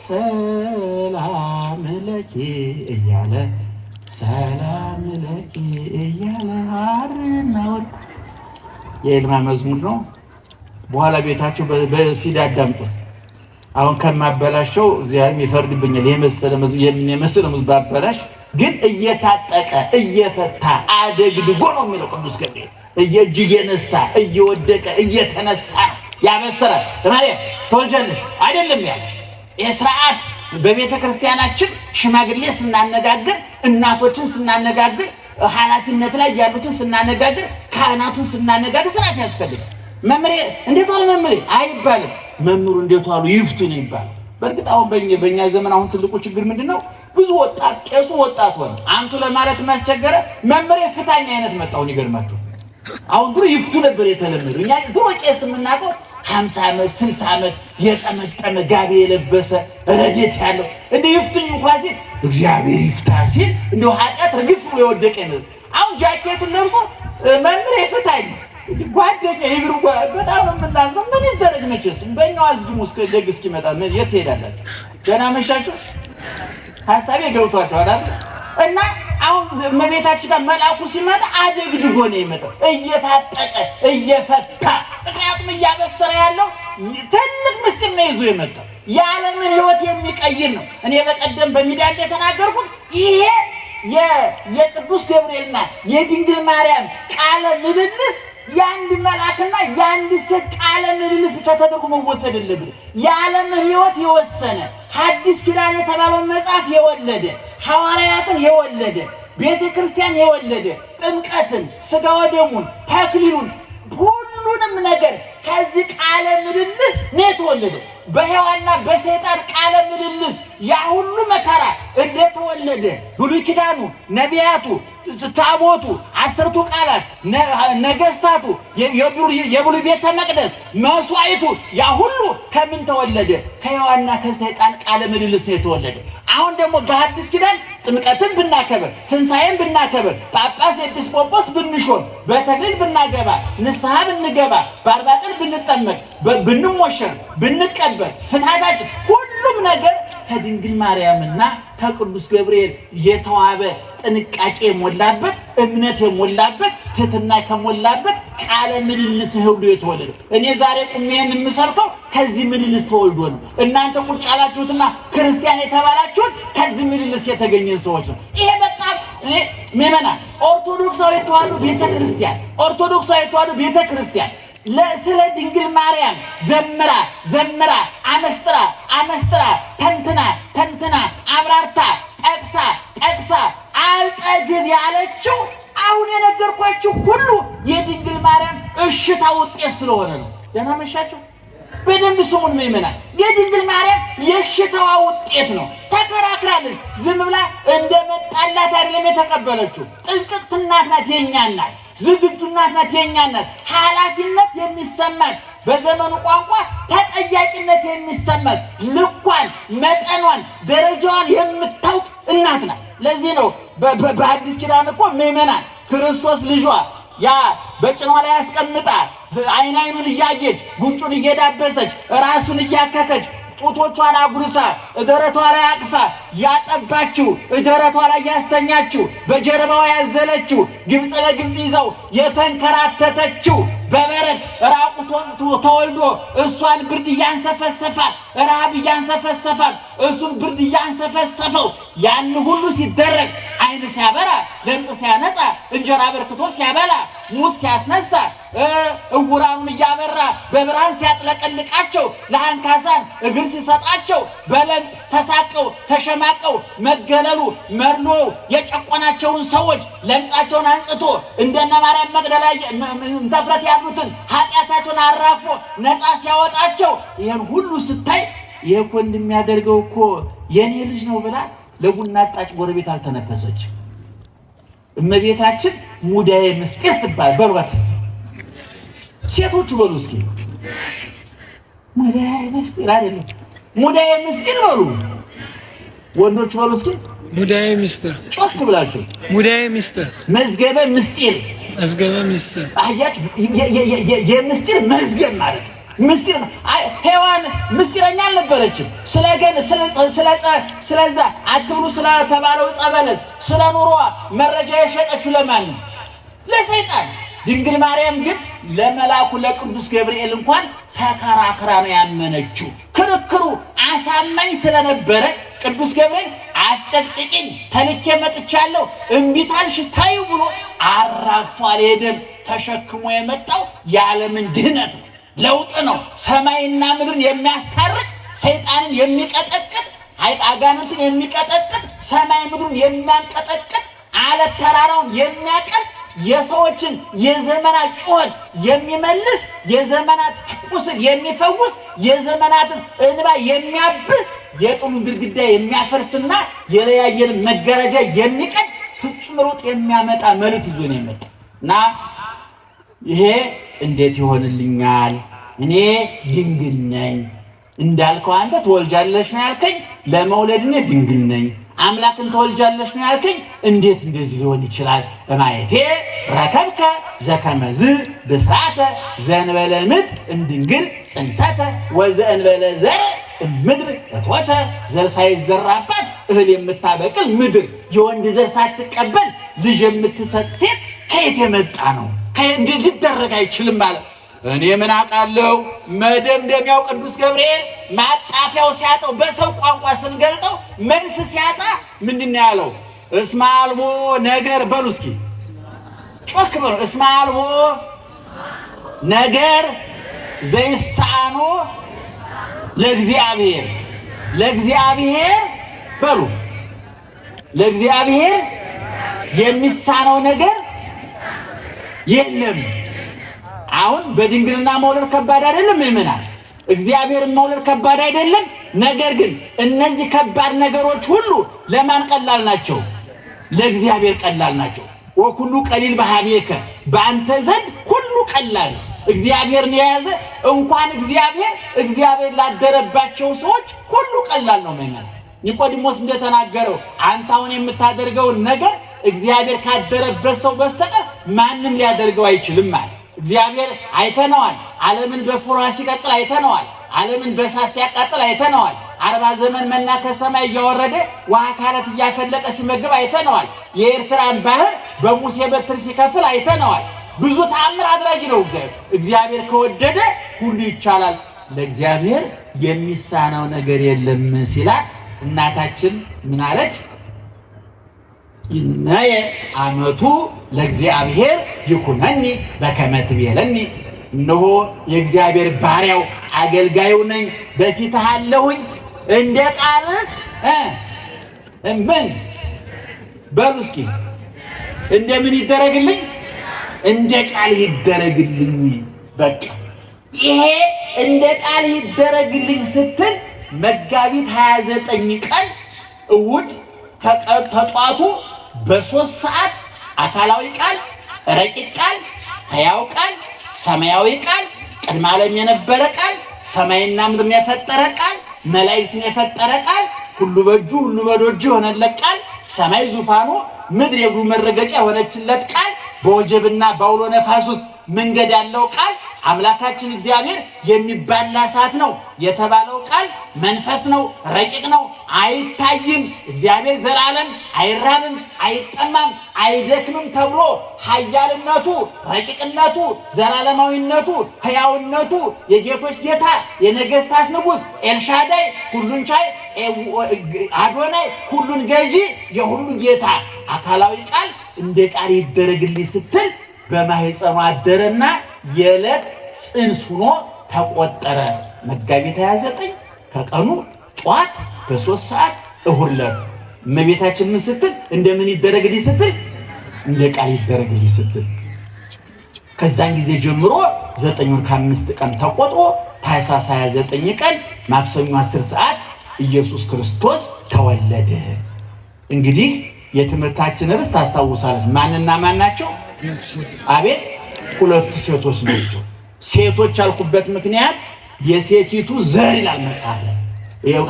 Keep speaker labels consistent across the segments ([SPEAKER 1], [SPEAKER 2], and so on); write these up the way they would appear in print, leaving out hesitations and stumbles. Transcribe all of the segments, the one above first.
[SPEAKER 1] ሰላም ለኪ እያለ ሰላም ለኪ እያለ ሐርና ወርቅ የዕልማ መዝሙር ነው። በኋላ ቤታችሁ በሲዲ አዳምጡት። አሁን ከማበላሸው እግዚአብሔር ይፈርድብኛል። የመሰለ መዝሙር ባበላሽ ግን እየታጠቀ እየፈታ አደግድጎ ነው የሚለው ቅዱስ ገብርኤል። እጅ እየነሳ እየወደቀ እየተነሳ ነው ያበሰራል። ለማርያም ተወልጃለሽ አይደለም ያለ የሥርዓት በቤተ ክርስቲያናችን ሽማግሌ ስናነጋግር፣ እናቶችን ስናነጋግር፣ ኃላፊነት ላይ ያሉትን ስናነጋግር፣ ካህናቱን ስናነጋግር ስርዓት ያስፈልጋል። መምሬ እንዴት ዋሉ መምሬ አይባልም። መምሩ እንዴት ዋሉ ይፍቱ ነው ይባላል። በእርግጥ አሁን በእኛ ዘመን አሁን ትልቁ ችግር ምንድነው? ብዙ ወጣት ቄሱ ወጣት ሆነ አንቱ ለማለት ማስቸገረ። መምሬ ፍታኛ አይነት መጣው። ይገርማችሁ አሁን ድሮ ይፍቱ ነበር የተለመደው። እኛ ድሮ ቄስ የምናውቀው 50 ዓመት 60 ዓመት የጠመጠመ ጋቢ የለበሰ ረዴት ያለው እንደ ይፍቱኝ እንኳን ሲል እግዚአብሔር ይፍታ ሲል እንደው ኃጢአት ርግፍ ብሎ የወደቀ ነው። አሁን ጃኬቱን ለብሶ መምሬ ፍታኝ ጓደኛ ይብሩ በጣም ነው የምናዝነው። ምን ይደረግ መቼስ በእኛው አዝግሙ እስከ ደግ እስኪመጣ የት ትሄዳላችሁ? ገና መሻችሁ ሐሳቤ ገብቷችኋል አይደል? እና አሁን እመቤታችን ጋር መልአኩ ሲመጣ አደግድጎ ነው የመጣው፣ እየታጠቀ እየፈታ። ምክንያቱም እያበሰረ ያለው ትልቅ ምስጢር ነው ይዞ የመጣው የዓለምን ሕይወት የሚቀይር ነው። እኔ በቀደም በሚዲያ የተናገርኩት ይሄ የቅዱስ ገብርኤልና የድንግል ማርያም ቃለ ምልልስ የአንድ መልአክና የአንድ ሴት ቃለ ምልልስ ብቻ ተደርጎ መወሰድ የለብንም። የዓለምን ሕይወት የወሰነ ሐዲስ ኪዳን የተባለውን መጽሐፍ የወለደ ሐዋርያትን የወለደ ቤተ ክርስቲያን የወለደ ጥምቀትን፣ ሥጋ ወደሙን፣ ተክሊሉን ሁሉንም ነገር ከዚህ ቃለ ምልልስ ነው የተወለደው። በሔዋንና በሰይጣን ቃለ ምልልስ ያ ሁሉ መከራ እንደተወለደ ብሉይ ኪዳኑ፣ ነቢያቱ፣ ታቦቱ፣ 10ቱ ቃላት፣ ነገስታቱ፣ የብሉይ ቤተ መቅደስ መስዋዕቱ ያ ሁሉ ከምን ተወለደ? ከሔዋንና ከሰይጣን ቃለ ምልልስ ነው የተወለደ። አሁን ደግሞ በሐዲስ ኪዳን ጥምቀትን ብናከብር፣ ትንሣኤን ብናከብር፣ ጳጳስ ኤጲስቆጶስ ብንሾም፣ በተክሊል ብናገባ፣ ንስሐ ብንገባ፣ በአርባ ቀን ብንጠመቅ፣ ብንሞሸር፣ ብንቀበር፣ ፍትሐታችን ሁሉም ነገር ከድንግል ማርያምና ከቅዱስ ገብርኤል የተዋበ ጥንቃቄ የሞላበት እምነት የሞላበት ትሕትና ከሞላበት ቃለ ምልልስ ሁሉ የተወለደ። እኔ ዛሬ ቁሜን የምሰብከው ከዚህ ምልልስ ተወልዶ ነው። እናንተ ቁጭ ያላችሁትና ክርስቲያን የተባላችሁት ከዚህ ምልልስ የተገኘን ሰዎች ነው። ይሄ በጣም ምእመናን ኦርቶዶክሳዊ ተዋሕዶ ቤተክርስቲያን ስለ ድንግል ማርያም ዘምራ አመስጥራ ተንትና አብራርታ ጠቅሳ አልጠግብ ያለችው አሁን የነገርኳችሁ ሁሉ የድንግል ማርያም እሽታ ውጤት ስለሆነ ነው። ደህና መሻችሁ። በደንብ ስሙን ምእመናን፣ የድንግል ማርያም የእሽታዋ ውጤት ነው። ተከራክራለች። ዝም ብላ እንደመጣላት አይደለም የተቀበለችው። ጥንቅቅት እናት ናት፣ የእኛ እናት። ዝግጁ እናት ናት፣ የእኛ እናት። ኃላፊነት የሚሰማት በዘመኑ ቋንቋ ተጠያቂነት የሚሰማት ልኳን፣ መጠኗን፣ ደረጃዋን የምታውቅ እናት ናት። ለዚህ ነው በአዲስ ኪዳን እኮ ምእመናን ክርስቶስ ልጇ ያ በጭኗ ላይ ያስቀምጣ አይኑን እያየች ጉንጩን እየዳበሰች ራሱን እያከከች ጡቶቿን አጉርሳ እደረቷ ላይ አቅፋ ያጠባችው እደረቷ ላይ ያስተኛችው በጀርባዋ ያዘለችው ግብፅ ለግብፅ ይዘው የተንከራተተችው በበረት ራቁቷን ተወልዶ እሷን ብርድ እያንሰፈሰፋት ረሃብ እያንሰፈሰፋት እሱን ብርድ እያንሰፈሰፈው ያን ሁሉ ሲደረግ አይን ሲያበራ ለምጽ ሲያነጻ እንጀራ በርክቶ ሲያበላ ሙት ሲያስነሳ እውራኑን እያበራ በብርሃን ሲያጥለቀልቃቸው ለአንካሳን እግር ሲሰጣቸው በለምጽ ተሳቀው ተሸማቀው መገለሉ መርኖ የጨቆናቸውን ሰዎች ለምጻቸውን አንጽቶ እንደነ ማርያም መግደላ ተፍረት ያሉትን ኃጢአታቸውን አራፎ ነፃ ሲያወጣቸው ይሄን ሁሉ ስታይ ይሄ እኮ እንደሚያደርገው እኮ የኔ ልጅ ነው ብላ ለቡና አጣጭ ጎረቤት አልተነፈሰች። እመቤታችን ሙዳየ ምስጢር ትባል። በሏት ሴቶቹ በሉ እስኪ ሙዳየ ምስጢር አይደለም ሙዳየ ምስጢር በሉ። ወንዶቹ በሉ እስኪ
[SPEAKER 2] ሙዳየ ምስጢር።
[SPEAKER 1] ጮክ ብላችሁ
[SPEAKER 2] ሙዳየ ምስጢር፣
[SPEAKER 1] መዝገበ ምስጢር።
[SPEAKER 2] መዝገበ ምስጢር
[SPEAKER 1] አያችሁ፣ የምስጢር መዝገብ ማለት ምስጢር ነው። ሔዋን ምስጢረኛ አልነበረችም። ስለዛ አትብሉ ስለተባለው ዕፀ በለስ ስለ ኑሯ መረጃ የሸጠችው ለማን ነው? ለሰይጣን። ድንግል ማርያም ግን ለመልአኩ ለቅዱስ ገብርኤል እንኳን ተከራክራ ነው ያመነችው። ክርክሩ አሳማኝ ስለነበረ ቅዱስ ገብርኤል አጨቅጭቅኝ ተልኬ መጥቻለሁ እምቢታልሽ ታዩ ብሎ አራግፏል። ሄደም ተሸክሞ የመጣው የዓለምን ድህነት ነው፣ ለውጥ ነው። ሰማይና ምድርን የሚያስታርቅ ሰይጣንን የሚቀጠቅጥ አጋንንትን የሚቀጠቅጥ ሰማይ ምድሩን የሚያንቀጠቅጥ አለት ተራራውን የሚያቀል የሰዎችን የዘመናት ጩኸት የሚመልስ የዘመናት ቁስል የሚፈውስ የዘመናትን እንባ የሚያብስ የጥሉን ግድግዳ የሚያፈርስና የለያየን መጋረጃ የሚቀድ ፍጹም ለውጥ የሚያመጣ መልእክት ይዞ ነው የመጣው እና ይሄ እንዴት ይሆንልኛል? እኔ ድንግል ነኝ እንዳልከው አንተ ትወልጃለሽ ነው ያልከኝ፣ ለመውለድ እኔ ድንግል ነኝ። አምላክን ትወልጃለሽ ነው ያልከኝ፣ እንዴት እንደዚህ ሊሆን ይችላል? በማየቴ ረከብከ ዘከመዝ ብስራተ ዘእንበለ ምድር እምድንግል ጽንሰተ ወዘእንበለ ዘር ምድር እትወተ ዘር ሳይዘራባት እህል የምታበቅል ምድር የወንድ ዘር ሳትቀበል ልጅ የምትሰጥ ሴት ከየት የመጣ ነው? እንዴት ሊደረግ አይችልም ማለት እኔ ምን አውቃለሁ? መደምደሚያው ቅዱስ ገብርኤል ማጣፊያው ሲያጣው በሰው ቋንቋ ስንገልጠው መልስ ሲያጣ ምንድን ነው ያለው? እስመ አልቦ ነገር በሉ እስኪ ጮክ በሉ። እስመ አልቦ ነገር ዘይሳኖ ለእግዚአብሔር በሉ ለእግዚአብሔር የሚሳነው ነገር የለም። አሁን በድንግልና መውለድ ከባድ አይደለም ምእመናን? እግዚአብሔርን መውለድ ከባድ አይደለም? ነገር ግን እነዚህ ከባድ ነገሮች ሁሉ ለማን ቀላል ናቸው? ለእግዚአብሔር ቀላል ናቸው። ወኩሉ ቀሊል በኀቤከ በአንተ ዘንድ ሁሉ ቀላል ነው። እግዚአብሔርን የያዘ እንኳን እግዚአብሔር ላደረባቸው ሰዎች ሁሉ ቀላል ነው። ምእመናን ኒቆዲሞስ እንደተናገረው አንተ አሁን የምታደርገውን ነገር እግዚአብሔር ካደረበት ሰው በስተቀር ማንም ሊያደርገው አይችልም ማለት። እግዚአብሔር አይተነዋል። ዓለምን በፍርሃ ሲቀጥል አይተነዋል። ዓለምን በእሳት ሲያቃጥል አይተነዋል። 40 ዘመን መና ከሰማይ እያወረደ ውሃ ከዓለት እያፈለቀ ሲመግብ አይተነዋል። የኤርትራን ባህር በሙሴ በትር ሲከፍል አይተነዋል። ብዙ ተአምር አድራጊ ነው እግዚአብሔር ከወደደ ሁሉ ይቻላል፣ ለእግዚአብሔር የሚሳነው ነገር የለም ሲላት እናታችን ምን አለች? ይናየ አመቱ ለእግዚአብሔር ይኩነኒ በከመ ትቤለኒ። እነሆ የእግዚአብሔር ባሪያው አገልጋዩ ነኝ፣ በፊትህ አለሁኝ፣ እንደ ቃልህ ምን በሉ እስኪ እንደምን ይደረግልኝ? እንደ ቃልህ ይደረግልኝ። በቃ ይሄ እንደ ቃልህ ይደረግልኝ ስትል መጋቢት 29 ቀን እሑድ ከጧቱ በ3 ሰዓት አካላዊ ቃል፣ ረቂቅ ቃል፣ ሕያው ቃል፣ ሰማያዊ ቃል፣ ቅድመ ዓለም የነበረ ቃል፣ ሰማይና ምድርን የፈጠረ ቃል፣ መላእክትን የፈጠረ ቃል፣ ሁሉ በእጁ ሁሉ በደጁ የሆነለት ቃል፣ ሰማይ ዙፋኑ ምድር የእግሩ መረገጫ የሆነችለት ቃል፣ በወጀብና በአውሎ ነፋስ ውስጥ መንገድ ያለው ቃል፣ አምላካችን እግዚአብሔር የሚባላ እሳት ነው የተባለው ቃል መንፈስ ነው፣ ረቂቅ ነው፣ አይታይም። እግዚአብሔር ዘላለም አይራብም፣ አይጠማም፣ አይደክምም ተብሎ ኃያልነቱ፣ ረቂቅነቱ፣ ዘላለማዊነቱ፣ ሕያውነቱ የጌቶች ጌታ የነገስታት ንጉሥ ኤልሻዳይ ሁሉን ቻይ አዶናይ ሁሉን ገዢ የሁሉ ጌታ አካላዊ ቃል እንደ ቃል ይደረግልኝ ስትል በማህፀኗ አደረና የዕለት ጽንስ ሆኖ ተቆጠረ። መጋቢት 29 ከቀኑ ጧት በ3 ሰዓት እሑድ ዕለት እመቤታችን ምን ስትል እንደምን ይደረግልኝ ስትል እንደ ቃል ይደረግልኝ ስትል ከዛን ጊዜ ጀምሮ 9 ወር ከ5 ቀን ተቆጥሮ ታኅሳስ 29 ቀን ማክሰኞ 10 ሰዓት ኢየሱስ ክርስቶስ ተወለደ። እንግዲህ የትምህርታችን ርዕስ ታስታውሳለች። ማንና ማን ናቸው? አቤት ሁለቱ ሴቶች ናቸው። ሴቶች ያልኩበት ምክንያት የሴቲቱ ዘር ይላል መጽሐፍ ላይ።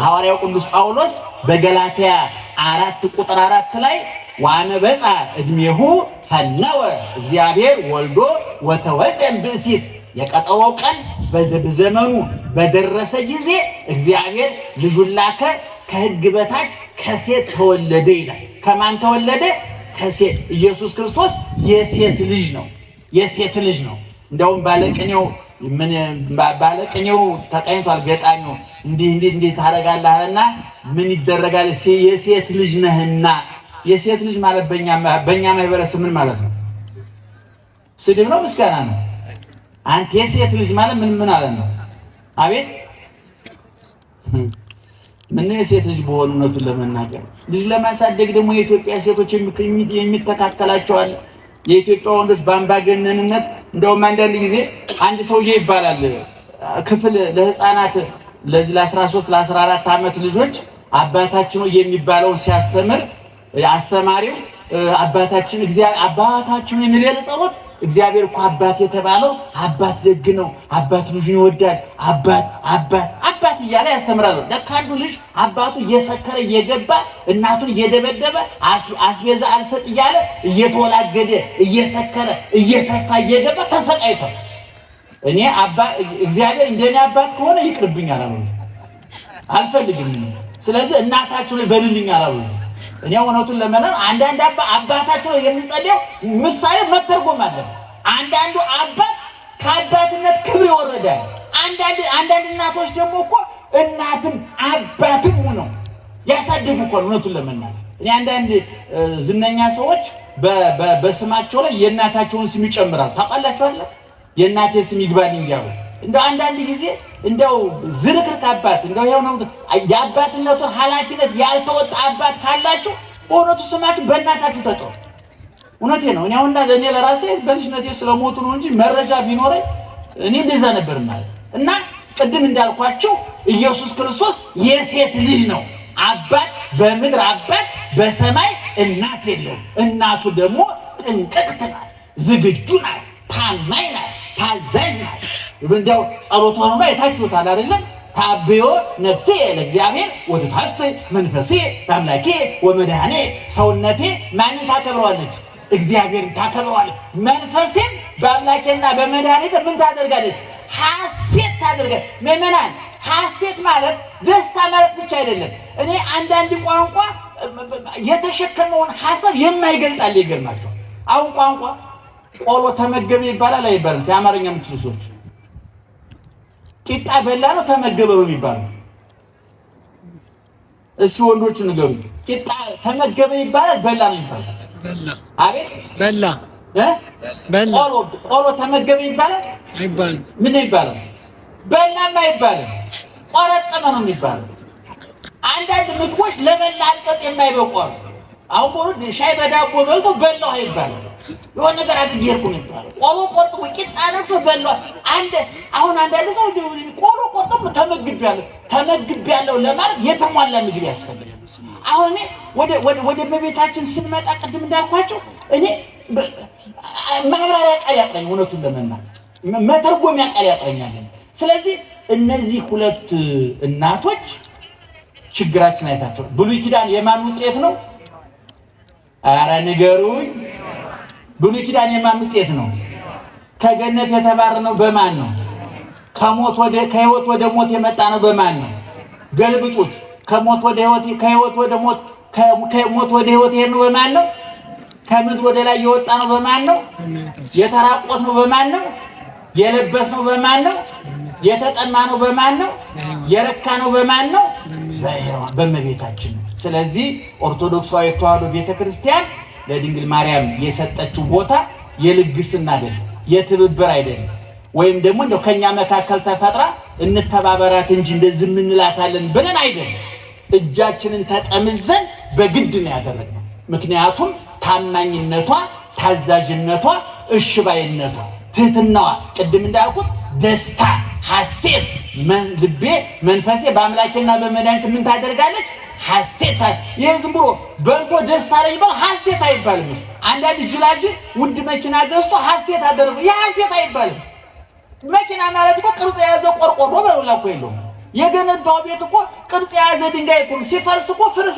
[SPEAKER 1] ሐዋርያው ቅዱስ ጳውሎስ በገላትያ 4:4 ላይ ወአንበፃ ዕድሜሁ ፈነወ እግዚአብሔር ወልዶ ወተወልደ እምብእሲት የቀጠሮው ቀን በዘመኑ በደረሰ ጊዜ እግዚአብሔር ልጁን ላከ፣ ከሕግ በታች ከሴት ተወለደ ይላል። ከማን ተወለደ? ከሴት። ኢየሱስ ክርስቶስ የሴት ልጅ ነው። የሴት ልጅ ነው። እንደውም ባለቅኔው ተቀኝቷል። ገጣሚው እንዲህ ታደርጋለህ አለና ምን ይደረጋል? የሴት ልጅ ነህና። የሴት ልጅ ማለት በእኛ ማህበረሰብ ምን ማለት ነው? ስድብ ነው? ምስጋና ነው? አንተ የሴት ልጅ ማለት ምን ማለት ነው? አቤት ምን የሴት ልጅ በሆኑ እውነቱን ለመናገር ልጅ ለማሳደግ ደግሞ የኢትዮጵያ ሴቶች የሚተካከላቸው አለ። የኢትዮጵያ ወንዶች በአምባገነንነት እንደውም አንዳንድ ጊዜ አንድ ሰውዬ ይባላል ክፍል ለህፃናት ለዚህ ለ13 ለ14 ዓመት ልጆች አባታችን ነው የሚባለውን ሲያስተምር አስተማሪው አባታችን የሚል ጸሎት እግዚአብሔር እኮ አባት የተባለው አባት ደግ ነው፣ አባት ልጁን ይወዳል፣ አባት እያለ ያስተምራል። ለካንዱ ልጅ አባቱ እየሰከረ እየገባ እናቱን እየደበደበ አስቤዛ አልሰጥ እያለ እየተወላገደ እየሰከረ እየተፋ እየገባ ተሰቃይቷል። እኔ እግዚአብሔር እንደኔ አባት ከሆነ ይቅርብኛል አሉ። አልፈልግም። ስለዚህ እናታችሁ ላይ በልልኝ አሉ። እኔ እውነቱን ለመናገር አንዳንድ አባታቸው የሚጸልየው ምሳሌ መተርጎም አለበት። አንዳንዱ አባት ከአባትነት ክብር ይወረዳል። አንዳንድ እናቶች ደግሞ እኮ እናትም አባትም ነው ያሳድጉ እኮ። እውነቱን ለመናገር እኔ አንዳንድ ዝነኛ ሰዎች በስማቸው ላይ የእናታቸውን ስም ይጨምራሉ። ታውቃላችሁ አይደል? የእናቴ ስም ይግባልኝ ያሉ እንደው አንዳንድ ጊዜ እንደው ዝርክርክ አባት እንደው ይሄው ነው የአባትነቱን ኃላፊነት ያልተወጣ አባት ካላችሁ በእውነቱ ስማችሁ በእናታችሁ ተጠሩ። እውነቴ ነው። እኔ አሁን ለኔ ለራሴ በልጅነቴ ስለሞቱ ነው እንጂ መረጃ ቢኖረኝ እኔ እንደዛ ነበር ማለት እና ቅድም እንዳልኳችሁ ኢየሱስ ክርስቶስ የሴት ልጅ ነው። አባት በምድር አባት በሰማይ እናት የለውም። እናቱ ደግሞ ጥንቅቅት ናት፣ ዝግጁ ናት፣ ታማኝ ናት፣ ታዛዥ ናት። እንደው ጸሎቷን አይታችሁታል አይደለም? ታብዮ ነፍሴ ለእግዚአብሔር ወትታሰይ መንፈሴ በአምላኬ ወመድኃኔ። ሰውነቴ ማንን ታከብረዋለች? እግዚአብሔርን ታከብረዋለች። መንፈሴም በአምላኬና በመድኃኒቴ ምን ታደርጋለች? ሐሴት ታደርጋለች። ምእመናን ሐሴት ማለት ደስታ ማለት ብቻ አይደለም። እኔ አንዳንድ ቋንቋ የተሸከመውን ሐሳብ የማይገልጣል። ይገርማቸዋል። አሁን ቋንቋ ቆሎ ተመገበ ይባላል አይባልም? የአማርኛ የምትችሉ ሰዎች ቂጣ በላ ነው ተመገበ ነው የሚባለው? እስኪ ወንዶቹ ንገሩ። ቂጣ ተመገበ ይባላል በላ ነው የሚባለው? አቤት
[SPEAKER 2] በላ በላ።
[SPEAKER 1] ቆሎ ተመገበ ይባላል አይባልም? ምን ይባላል? በላም አይባልም፣ ቆረጠመ ነው የሚባለው። አንዳንድ ምግቦች ለበላ አንቀጽ የማይበቁ አሉ። አሁን ሻይ በዳቦ በልቶ በላው አይባልም። የሆነ ነገር አድርጌ ሄድኩ ነው የሚባለው። ቆሎ ቆርጦ ቂጣ ነፍቶ በላው። አሁን አንዳንድ ሰው ቆሎ ቆርጦ ተመግቤያለሁ ለማለት የተሟላ ምግብ ያስፈልጋል። አሁን እኔ ወደ እመቤታችን ስንመጣ ቅድም እንዳልኳቸው እኔ ማብራሪያ ቃል ያጥረኝ፣ እውነቱን ለመናገር መተርጎሚያ ቃል ያጥረኛል። ስለዚህ እነዚህ ሁለት እናቶች ችግራችን አይታቸው። ብሉይ ኪዳን የማን ውጤት ነው? ኧረ ንገሩኝ። ብሉይ ኪዳን የማን ውጤት ነው? ከገነት የተባረርነው በማን ነው? ከህይወት ወደ ሞት የመጣ ነው በማን ነው? ገልብጡት። ከሞት ወደ ህይወት፣ ከህይወት ወደ ሞት፣ ከሞት ወደ ህይወት ይሄን ነው በማን ነው? ከምድር ወደ ላይ የወጣ ነው በማን ነው? የተራቆት ነው በማን ነው? የለበስ ነው በማን ነው? የተጠማ ነው በማን ነው? የረካ ነው በማን ነው? በእመቤታችን ነው። ስለዚህ ኦርቶዶክሳዊ ተዋሕዶ ቤተክርስቲያን ለድንግል ማርያም የሰጠችው ቦታ የልግስና አይደለም፣ የትብብር አይደለም፣ ወይም ደግሞ እንደው ከኛ መካከል ተፈጥራ እንተባበራት እንጂ እንደዚህ እንላታለን ብለን አይደለም። እጃችንን ተጠምዘን በግድ ነው ያደረግነው። ምክንያቱም ታማኝነቷ፣ ታዛዥነቷ፣ እሽባይነቷ፣ ትህትናዋ ቅድም እንዳልኩት ደስታ፣ ሐሴት ልቤ መንፈሴ በአምላኬና በመድኃኒቴ ምን ታደርጋለች? ሐሴት። ይሄ ዝም ብሎ በልቶ ደስ አለኝ ብሎ ሐሴት አይባልም። አንዳንድ ጅላጅል ውድ መኪና ገዝቶ ሐሴት አደረገ። ይሄ ሐሴት አይባልም። መኪና ማለት እኮ ቅርጽ የያዘ ቆርቆሮ በለው እኮ የለውም። የገነባው ቤት እኮ ቅርጽ የያዘ ድንጋይ እኮ ሲፈርስ እኮ ፍርስ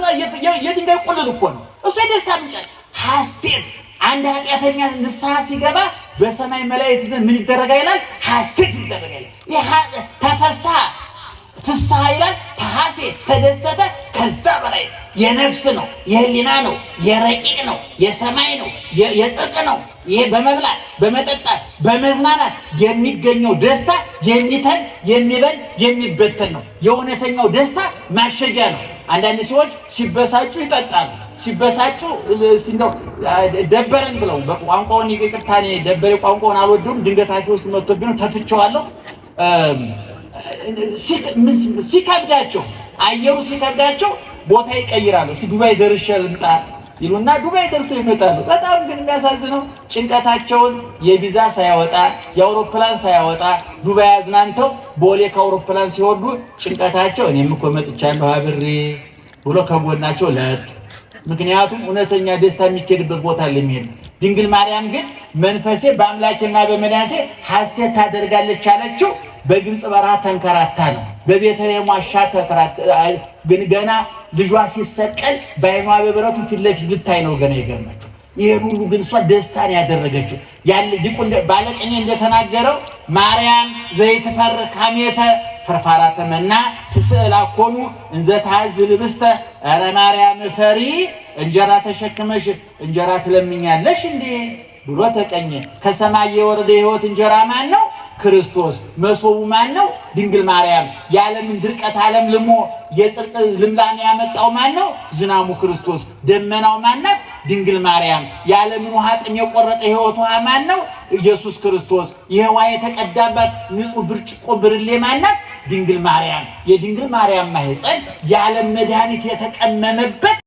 [SPEAKER 1] የድንጋይ ቁልል እኮ ነው። እሱ የደስታ ምንጭ ሐሴት። አንድ ኃጢአተኛ ንስሐ ሲገባ በሰማይ መላእክት ዘንድ ምን ይደረጋል ይላል? ሐሴት ይደረጋል። ይሄ ተፈሳ ፍስሐ ይላል። ተሐሴት ተደሰተ። ከዛ በላይ የነፍስ ነው፣ የህሊና ነው፣ የረቂቅ ነው፣ የሰማይ ነው፣ የጽድቅ ነው። ይሄ በመብላት በመጠጣት በመዝናናት የሚገኘው ደስታ የሚተን የሚበል የሚበተን ነው። የእውነተኛው ደስታ ማሸጊያ ነው። አንዳንድ ሰዎች ሲበሳጩ ይጠጣሉ። ሲበሳጩ እንደው ደበረን ብለው በቋንቋውን ይቅርታ ደበረ ቋንቋውን አልወደውም ድንገታቸው ውስጥ መጥቶብኝ ነው ተፍቼዋለሁ። ሲከብዳቸው አየሩ ሲከብዳቸው ቦታ ይቀይራሉ። ዱባይ ደርሼ ልምጣ ይሉና ዱባይ ደርሰው ይመጣሉ። በጣም ግን የሚያሳዝነው ጭንቀታቸውን የቪዛ ሳያወጣ የአውሮፕላን ሳያወጣ ዱባይ አዝናንተው ቦሌ ከአውሮፕላን ሲወርዱ ጭንቀታቸው እኔም እኮ መጥቻለሁ አብሬ ብሎ ከጎናቸው ለጥ። ምክንያቱም እውነተኛ ደስታ የሚኬድበት ቦታ ለሚሄድ ድንግል ማርያም ግን መንፈሴ በአምላኬና በመድኃኒቴ ሐሴት ታደርጋለች አለችው። በግብፅ በረሃ ተንከራታ ነው። በቤተልሔም ዋሻ ተንከራታ ግን ገና ልጇ ሲሰቀል በዓይኗ በብረቱ ፊት ለፊት ልታይ ነው ገና የገረመችው። ይሄን ሁሉ ግን እሷ ደስታን ያደረገችው ያለ ዲቁን ባለቅኔ እንደተናገረው ማርያም ዘይትፈርክ ሐሜተ ፍርፋራተ መና ትስዕል አኮኑ እንዘ ታዝ ልብስተ። ኧረ ማርያም ፈሪ እንጀራ ተሸክመሽ እንጀራ ትለምኛለሽ እንዴ ብሎ ተቀኘ። ከሰማይ የወረደ ሕይወት እንጀራ ማን ነው? ክርስቶስ። መሶቡ ማን ነው? ድንግል ማርያም። የዓለምን ድርቀት ዓለም ልሞ የጽድቅ ልምላሜ ያመጣው ማን ነው? ዝናሙ ክርስቶስ። ደመናው ማናት? ድንግል ማርያም። የዓለምን ውሃ ጥም የቆረጠ ሕይወት ውሃ ማን ነው? ኢየሱስ ክርስቶስ። ይህ ውሃ የተቀዳባት ንጹሕ ብርጭቆ ብርሌ ማናት? ድንግል ማርያም። የድንግል ማርያም ማህፀን የዓለም መድኃኒት የተቀመመበት